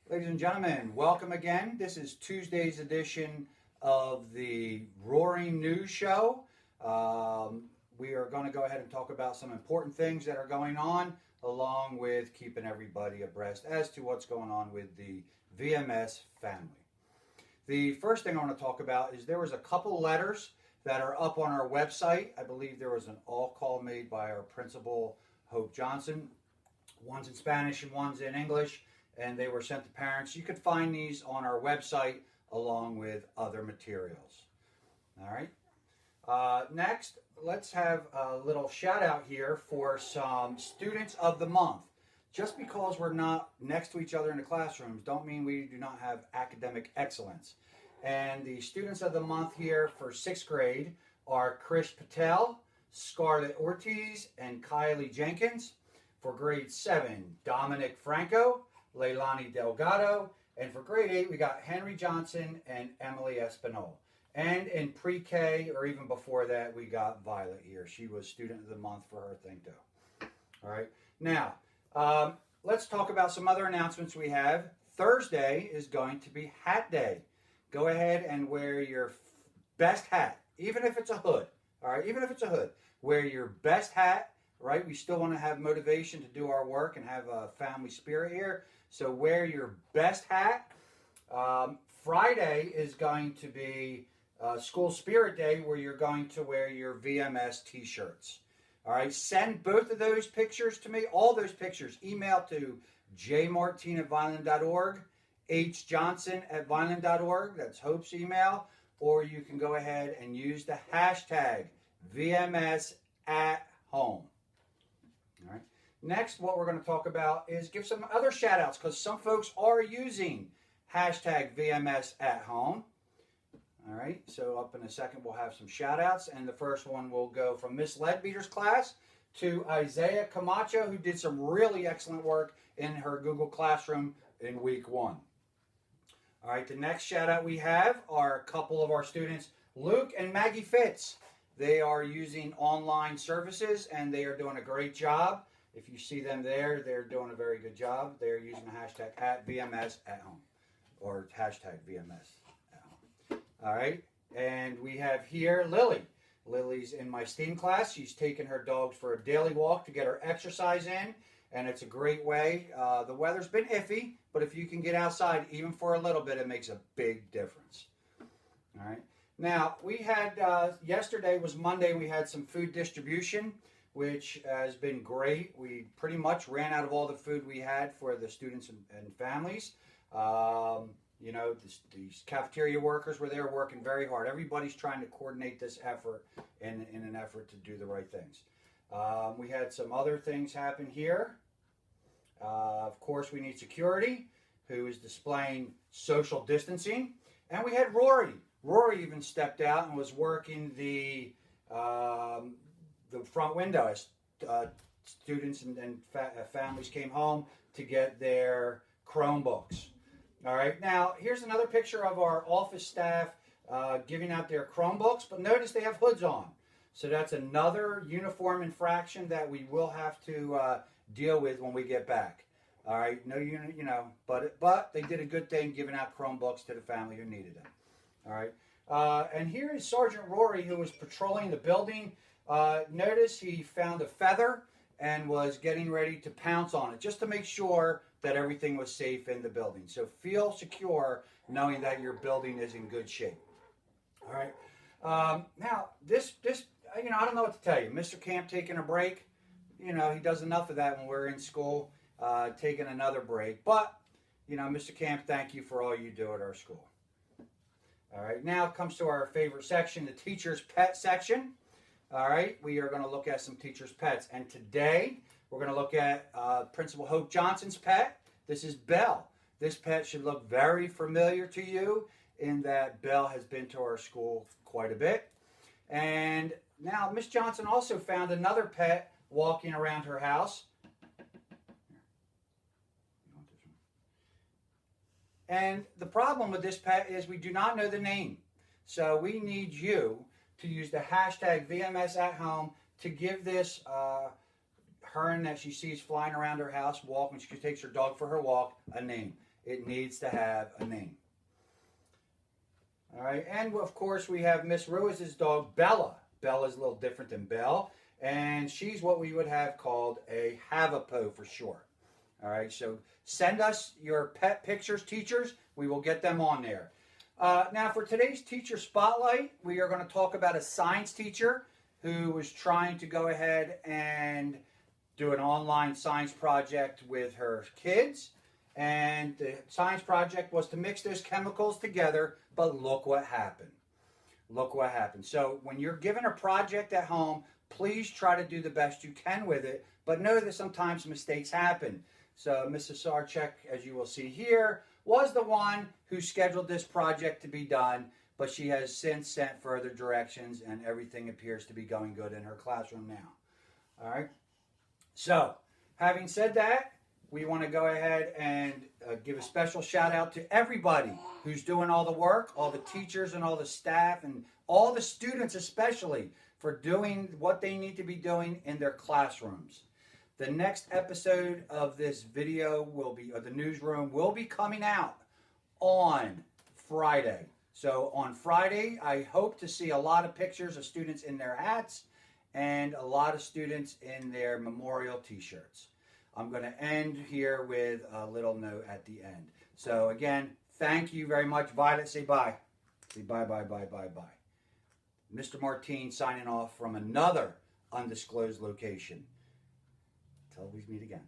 Ladies and gentlemen, welcome again. This is Tuesday's edition of the Roaring News Show. We are going to go ahead and talk about some important things that are going on, along with keeping everybody abreast as to what's going on with the VMS family. The first thing I want to talk about is there was a couple letters that are up on our website. I believe there was an all call made by our principal, Hope Johnson. One's in Spanish and one's in English, and they were sent to parents. You could find these on our website along with other materials. All right. Next, let's have a little shout out here for some students of the month. Just because we're not next to each other in the classrooms don't mean we do not have academic excellence. And the students of the month here for 6th grade are Krish Patel, Scarlett Ortiz, and Kylie Jenkins. For grade 7, Dominic Franco, Leilani Delgado, and for grade 8, we got Henry Johnson and Emily Espinol. And in pre-K, or even before that, we got Violet here. She was student of the month for her thing too. All right. Now, let's talk about some other announcements we have. Thursday is going to be Hat Day. Go ahead and wear your best hat, even if it's a hood. All right, even if it's a hood. Wear your best hat, right? We still want to have motivation to do our work and have a family spirit here. So wear your best hat. Friday is going to be School Spirit Day, where you're going to wear your VMS t-shirts. All right, send both of those pictures to me, all those pictures. Email to jmartin@vineland.org, hjohnson@vineland.org. That's Hope's email. Or you can go ahead and use the hashtag VMS at home. All right. Next, what we're going to talk about is give some other shout outs, because some folks are using hashtag VMS at home. All right, so up in a second we'll have some shout outs, and the first one will go from Miss Ledbeater's class to Isaiah Camacho, who did some really excellent work in her Google Classroom in week 1. All right, the next shout out we have are a couple of our students, Luke and Maggie Fitz. They are using online services, and they are doing a great job. If you see them there, they're doing a very good job. They're using the hashtag at VMS at home, or hashtag VMS at home. All right, and we have here Lily. Lily's in my STEAM class. She's taking her dogs for a daily walk to get her exercise in, and it's a great way. The weather's been iffy, but if you can get outside even for a little bit, it makes a big difference. All right. Now, we had, yesterday was Monday, we had some food distribution, which has been great. We pretty much ran out of all the food we had for the students and families. You know, these cafeteria workers were there working very hard. Everybody's trying to coordinate this effort in an effort to do the right things. We had some other things happen here. Of course, we need security, who is displaying social distancing. And we had Rory. Rory even stepped out and was working the front window as students and families came home to get their Chromebooks. All right, now here's another picture of our office staff giving out their Chromebooks, but notice they have hoods on. So that's another uniform infraction that we will have to deal with when we get back. All right, no, you know, but they did a good thing giving out Chromebooks to the family who needed them. All right, and here is Sergeant Rory, who was patrolling the building. Notice he found a feather and was getting ready to pounce on it, just to make sure that everything was safe in the building. So feel secure knowing that your building is in good shape. All right. Now, this, you know, I don't know what to tell you. Mr. Camp taking a break. You know, he does enough of that when we're in school, taking another break. But, you know, Mr. Camp, thank you for all you do at our school. All right, now it comes to our favorite section, the teacher's pet section. All right, we are going to look at some teacher's pets. And today, we're going to look at Principal Hope Johnson's pet. This is Belle. This pet should look very familiar to you in that Belle has been to our school quite a bit. And now Miss Johnson also found another pet walking around her house. And the problem with this pet is we do not know the name. So we need you to use the hashtag VMS at home to give this Hearn that she sees flying around her house, walk when she takes her dog for her walk, a name. It needs to have a name. All right, and of course we have Miss Rose's dog, Bella. Bella's a little different than Belle, and she's what we would have called a Havapo for short. All right, so send us your pet pictures, teachers. We will get them on there. Now for today's teacher spotlight, we are going to talk about a science teacher who was trying to go ahead and do an online science project with her kids. And the science project was to mix those chemicals together, but look what happened. Look what happened. So when you're given a project at home, please try to do the best you can with it, but know that sometimes mistakes happen. So Mrs. Sarchek, as you will see here, was the one who scheduled this project to be done, but she has since sent further directions and everything appears to be going good in her classroom now. All right. So having said that, we want to go ahead and give a special shout out to everybody who's doing all the work, all the teachers and all the staff and all the students especially for doing what they need to be doing in their classrooms. The next episode of this video will be, or the newsroom will be coming out on Friday. So on Friday, I hope to see a lot of pictures of students in their hats and a lot of students in their memorial t-shirts. I'm going to end here with a little note at the end. So again, thank you very much. Violet, say bye. Say bye, bye, bye, bye, bye. Mr. Martin signing off from another undisclosed location. Till we meet again.